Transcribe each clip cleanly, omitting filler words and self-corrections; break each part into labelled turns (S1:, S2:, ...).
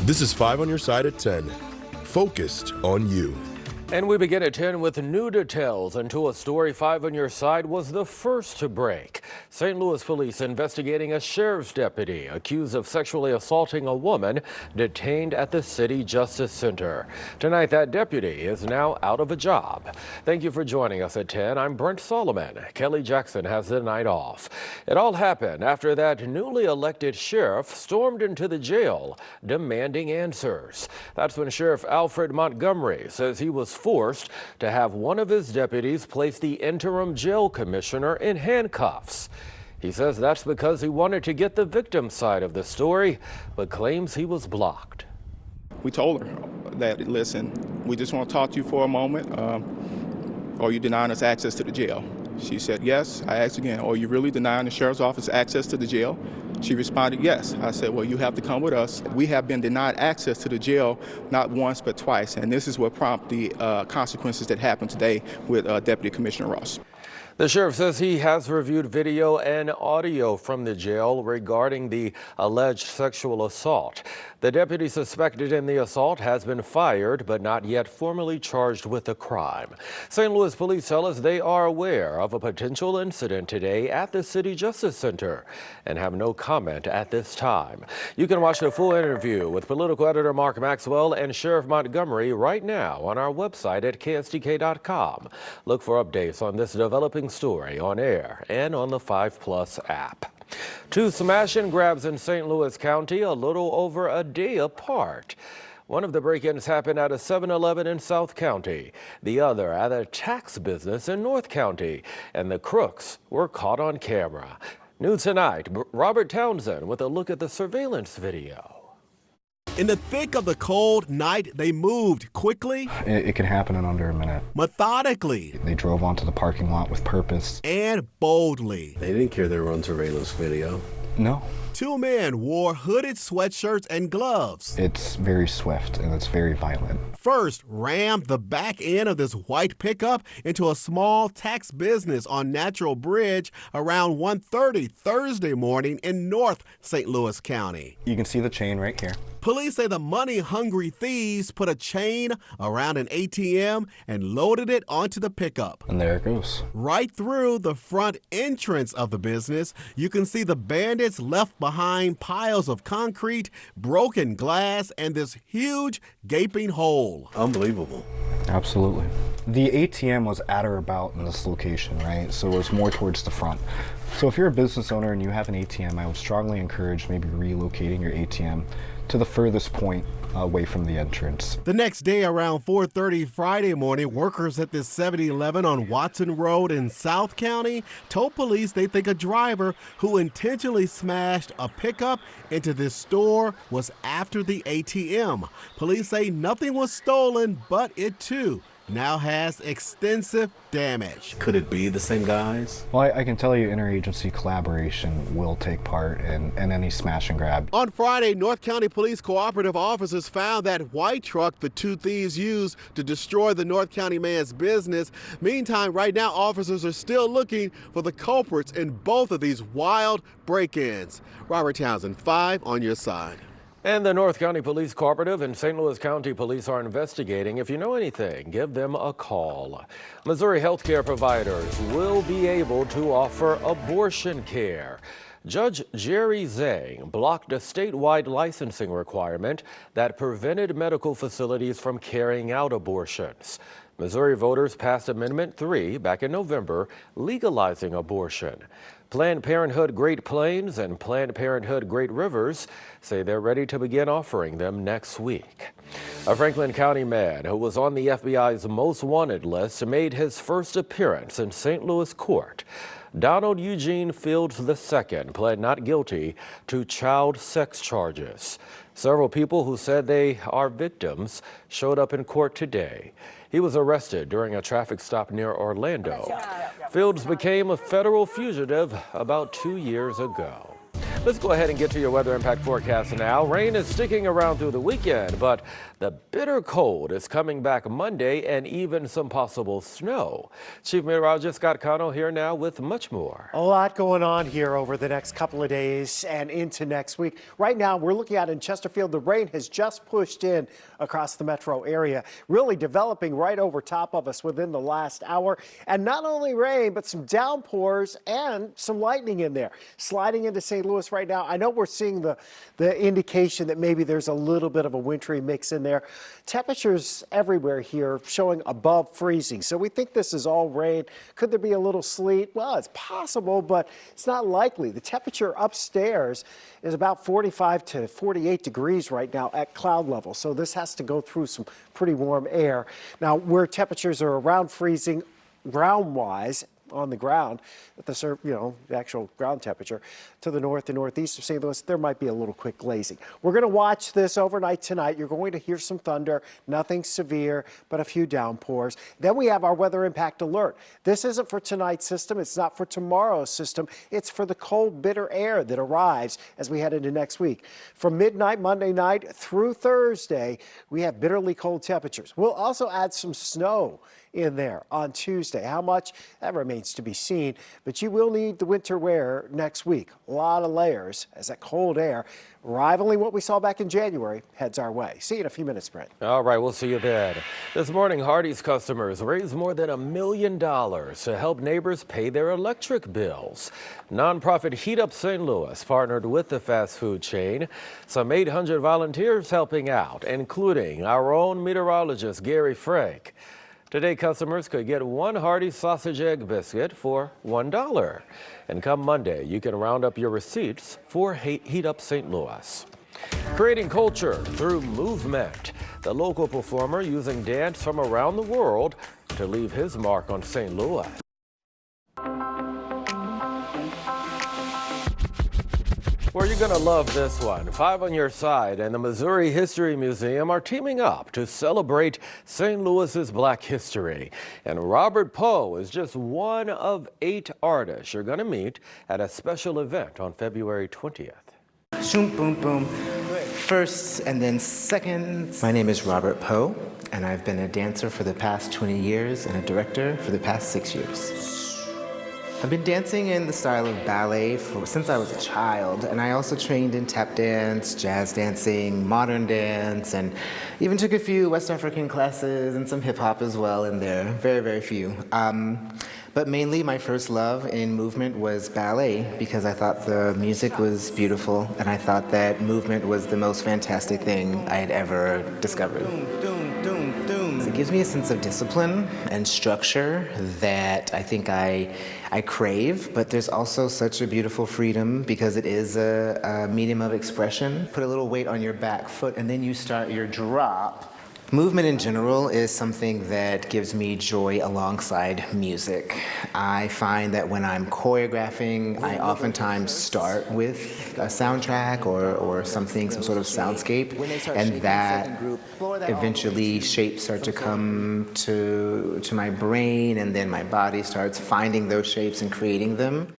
S1: This is 5 on your side at 10. Focused on you.
S2: And we begin at 10 with new details into a story 5 on your side was the first to break. St. Louis police investigating a sheriff's deputy accused of sexually assaulting a woman detained at the City Justice Center. Tonight, that deputy is now out of a job. Thank you for joining us at 10. I'm Brent Solomon. Kelly Jackson has the night off. It all happened after that newly elected sheriff stormed into the jail demanding answers. That's when Sheriff Alfred Montgomery says he was forced to have one of his deputies place the interim jail commissioner in handcuffs. He says that's because he wanted to get the victim side of the story, but claims he was blocked.
S3: We told her that, listen, we just want to talk to you for a moment. Are you denying us access to the jail? She said, yes. I asked again, are you really denying the sheriff's office access to the jail? She responded, yes. I said, well, you have to come with us. We have been denied access to the jail not once but twice, and this is what prompted the consequences that happened today with Deputy Commissioner Ross.
S2: The sheriff says he has reviewed video and audio from the jail regarding the alleged sexual assault. The deputy suspected in the assault has been fired but not yet formally charged with the crime. St. Louis police tell us they are aware of a potential incident today at the City Justice Center and have no comment at this time. You can watch the full interview with political editor Mark Maxwell and Sheriff Montgomery right now on our website at KSDK.com. Look for updates on this developing story on air and on the 5+ app. Two smash and grabs in St. Louis County a little over a day apart. One of the break-ins happened at a 7-Eleven in South County, the other at a tax business in North County, and the crooks were caught on camera. New tonight, Robert Townsend with a look at the surveillance video.
S4: In the thick of the cold night, they moved quickly.
S5: It can happen in under a minute.
S4: Methodically.
S5: They drove onto the parking lot with purpose.
S4: And boldly.
S6: They didn't care they were on surveillance video.
S5: No.
S4: Two men wore hooded sweatshirts and gloves.
S5: It's very swift and it's very violent.
S4: First, rammed the back end of this white pickup into a small tax business on Natural Bridge around 1:30 Thursday morning in North St. Louis County.
S5: You can see the chain right here.
S4: Police say the money-hungry thieves put a chain around an ATM and loaded it onto the pickup.
S5: And there it goes.
S4: Right through the front entrance of the business, you can see the bandits left behind piles of concrete, broken glass, and this huge gaping hole.
S6: Unbelievable.
S5: Absolutely. The ATM was at or about in this location, right? So it was more towards the front. So if you're a business owner and you have an ATM, I would strongly encourage maybe relocating your ATM to the furthest point away from the entrance.
S4: The next day around 4:30 Friday morning, workers at this 7-Eleven on Watson Road in South County told police they think a driver who intentionally smashed a pickup into this store was after the ATM. Police say nothing was stolen, but it too now has extensive damage.
S6: Could it be the same guys?
S5: Well, I can tell you interagency collaboration will take part in any smash and grab.
S4: On Friday, North County Police Cooperative officers found that white truck the two thieves used to destroy the North County man's business. Meantime, right now, officers are still looking for the culprits in both of these wild break-ins. Robert Townsend, 5 on your side.
S2: And the North County Police Cooperative and St. Louis County Police are investigating. If you know anything, give them a call. Missouri healthcare providers will be able to offer abortion care. Judge Jerry Zhang blocked a statewide licensing requirement that prevented medical facilities from carrying out abortions. Missouri voters passed Amendment 3 back in November, legalizing abortion. Planned Parenthood Great Plains and Planned Parenthood Great Rivers say they're ready to begin offering them next week. A Franklin County man who was on the FBI's most wanted list made his first appearance in St. Louis court. Donald Eugene Fields II pled not guilty to child sex charges. Several people who said they are victims showed up in court today. He was arrested during a traffic stop near Orlando. Fields became a federal fugitive about 2 years ago. Let's go ahead and get to your weather impact forecast now. Rain is sticking around through the weekend, but the bitter cold is coming back Monday and even some possible snow. Chief Meteorologist Scott Connell here now with much more.
S7: A lot going on here over the next couple of days and into next week. Right now, we're looking at in Chesterfield, the rain has just pushed in across the metro area, really developing right over top of us within the last hour. And not only rain, but some downpours and some lightning in there. Sliding into St. Louis right now. I know we're seeing the indication that maybe there's a little bit of a wintry mix in there. Temperatures everywhere here showing above freezing. So we think this is all rain. Could there be a little sleet? Well, it's possible, but it's not likely. The temperature upstairs is about 45 to 48 degrees right now at cloud level. So this has to go through some pretty warm air. Now, where temperatures are around freezing ground-wise, on the ground, at the actual ground temperature, to the north and northeast of St. Louis, there might be a little quick glazing. We're going to watch this overnight tonight. You're going to hear some thunder, nothing severe, but a few downpours. Then we have our weather impact alert. This isn't for tonight's system. It's not for tomorrow's system. It's for the cold, bitter air that arrives as we head into next week. From midnight Monday night through Thursday, we have bitterly cold temperatures. We'll also add some snow in there on Tuesday. How much? That remains to be seen, but you will need the winter wear next week. A lot of layers as that cold air, rivaling what we saw back in January, heads our way. See you in a few minutes, Brent.
S2: All right, we'll see you then. This morning, Hardee's customers raised more than $1 million to help neighbors pay their electric bills. Nonprofit Heat Up St. Louis partnered with the fast food chain. Some 800 volunteers helping out, including our own meteorologist, Gary Frank. Today, customers could get one Hardee's sausage egg biscuit for $1. And come Monday, you can round up your receipts for Heat Up St. Louis. Creating culture through movement. The local performer using dance from around the world to leave his mark on St. Louis. Well, you're going to love this one. Five on Your Side and the Missouri History Museum are teaming up to celebrate St. Louis's Black history. And Robert Poe is just one of 8 artists you're going to meet at a special event on February 20th.
S8: Shoom, boom, boom. First and then second. My name is Robert Poe, and I've been a dancer for the past 20 years and a director for the past 6 years. I've been dancing in the style of ballet since I was a child, and I also trained in tap dance, jazz dancing, modern dance, and even took a few West African classes and some hip hop as well in there. Very, very few. But mainly my first love in movement was ballet because I thought the music was beautiful and I thought that movement was the most fantastic thing I had ever discovered. It gives me a sense of discipline and structure that I think I crave, but there's also such a beautiful freedom because it is a medium of expression. Put a little weight on your back foot and then you start your drop. Movement in general is something that gives me joy alongside music. I find that when I'm choreographing, I oftentimes start with a soundtrack or something, some sort of soundscape, and that eventually shapes start to come to my brain, and then my body starts finding those shapes and creating them.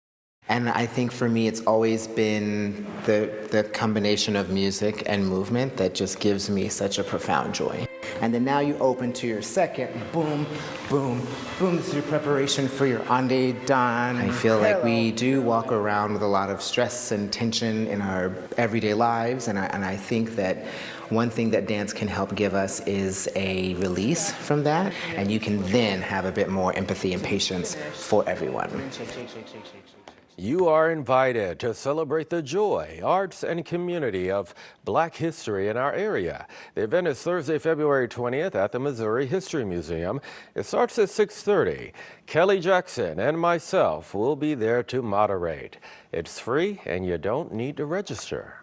S8: And I think for me, it's always been the combination of music and movement that just gives me such a profound joy. And then now you open to your second, boom, boom, boom. This is your preparation for your Ande Dan. I feel like we do walk around with a lot of stress and tension in our everyday lives, and I think that one thing that dance can help give us is a release from that, and you can then have a bit more empathy and patience for everyone.
S2: You are invited to celebrate the joy, arts, and community of Black history in our area. The event is Thursday, February 20th at the Missouri History Museum. It starts at 6:30. Kelly Jackson and myself will be there to moderate. It's free and you don't need to register.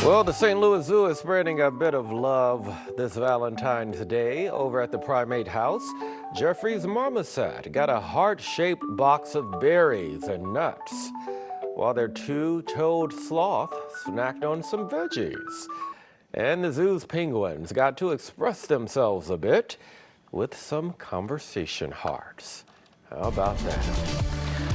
S2: Well, the St. Louis Zoo is spreading a bit of love this Valentine's Day over at the Primate House. Jeffrey's Marmoset got a heart-shaped box of berries and nuts, while their two-toed sloth snacked on some veggies. And the zoo's penguins got to express themselves a bit with some conversation hearts. How about that?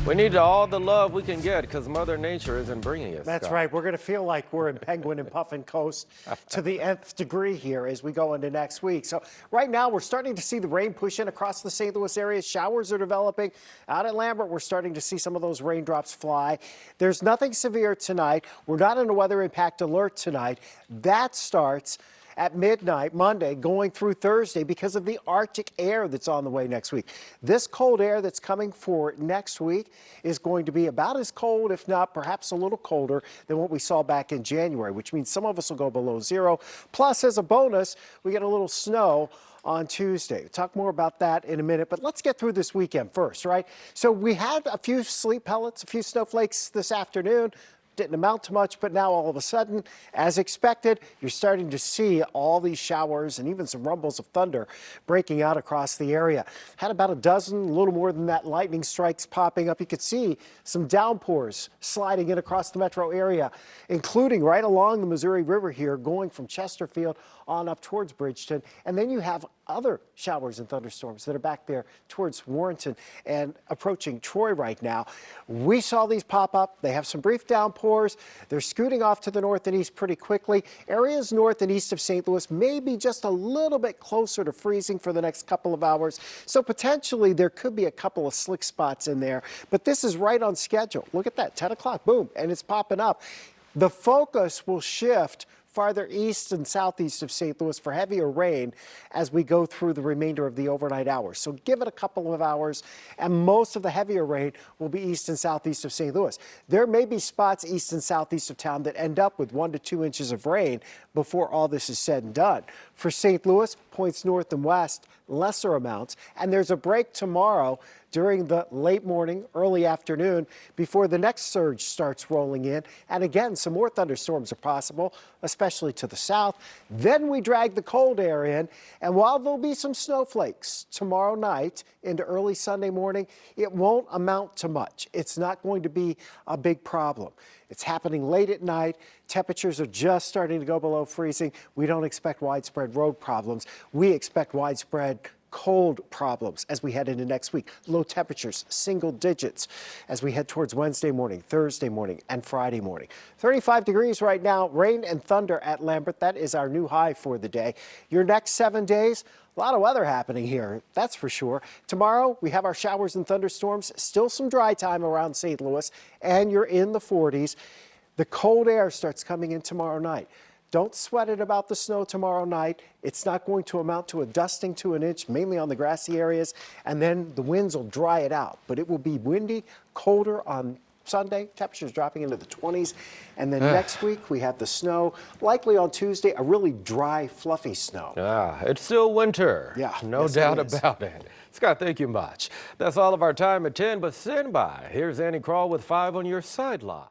S2: We need all the love we can get because Mother Nature isn't bringing us.
S7: That's
S2: Scott.
S7: right. We're going to feel like we're in Penguin and Puffin Coast to the nth degree here as we go into next week. So right now we're starting to see the rain push in across the St. Louis area. Showers are developing. Out at Lambert, we're starting to see some of those raindrops fly. There's nothing severe tonight. We're not in a weather impact alert tonight. That starts at midnight Monday going through Thursday because of the Arctic air that's on the way next week. This cold air that's coming for next week is going to be about as cold, if not perhaps a little colder than what we saw back in January, which means some of us will go below zero. Plus, as a bonus, we get a little snow on Tuesday. We'll talk more about that in a minute, but let's get through this weekend first, right? So we had a few sleet pellets, a few snowflakes this afternoon. Didn't amount to much, but now all of a sudden, as expected, you're starting to see all these showers and even some rumbles of thunder breaking out across the area. Had about a dozen, a little more than that, lightning strikes popping up. You could see some downpours sliding in across the metro area, including right along the Missouri River here, going from Chesterfield on up towards Bridgeton. And then you have other showers and thunderstorms that are back there towards Warrenton and approaching Troy right now. We saw these pop up. They have some brief downpours. They're scooting off to the north and east pretty quickly. Areas north and east of St. Louis may be just a little bit closer to freezing for the next couple of hours. So potentially there could be a couple of slick spots in there, but this is right on schedule. Look at that, 10 o'clock, boom, and it's popping up. The focus will shift farther east and southeast of St. Louis for heavier rain as we go through the remainder of the overnight hours. So give it a couple of hours, and most of the heavier rain will be east and southeast of St. Louis. There may be spots east and southeast of town that end up with 1 to 2 inches of rain before all this is said and done. For St. Louis, points north and west, lesser amounts, and there's a break tomorrow during the late morning, early afternoon, before the next surge starts rolling in. And again, some more thunderstorms are possible, especially to the south. Then we drag the cold air in, and while there'll be some snowflakes tomorrow night into early Sunday morning, it won't amount to much. It's not going to be a big problem. It's happening late at night. Temperatures are just starting to go below freezing. We don't expect widespread road problems. We expect widespread cold problems as we head into next week. Low temperatures, single digits, as we head towards Wednesday morning, Thursday morning, and Friday morning. 35 degrees right now, rain and thunder at Lambert. That is our new high for the day. Your next 7 days, a lot of weather happening here, that's for sure. Tomorrow, we have our showers and thunderstorms, still some dry time around St. Louis, and you're in the 40s. The cold air starts coming in tomorrow night. Don't sweat it about the snow tomorrow night. It's not going to amount to a dusting to an inch, mainly on the grassy areas, and then the winds will dry it out. But it will be windy, colder on Sunday, temperatures dropping into the 20s. And then next week, we have the snow, likely on Tuesday, a really dry, fluffy snow.
S2: It's still winter.
S7: Yeah,
S2: no
S7: yes,
S2: doubt
S7: it is.
S2: about it. Scott, thank you much. That's all of our time at 10, but stand by. Here's Annie Crawl with 5 on your sideline.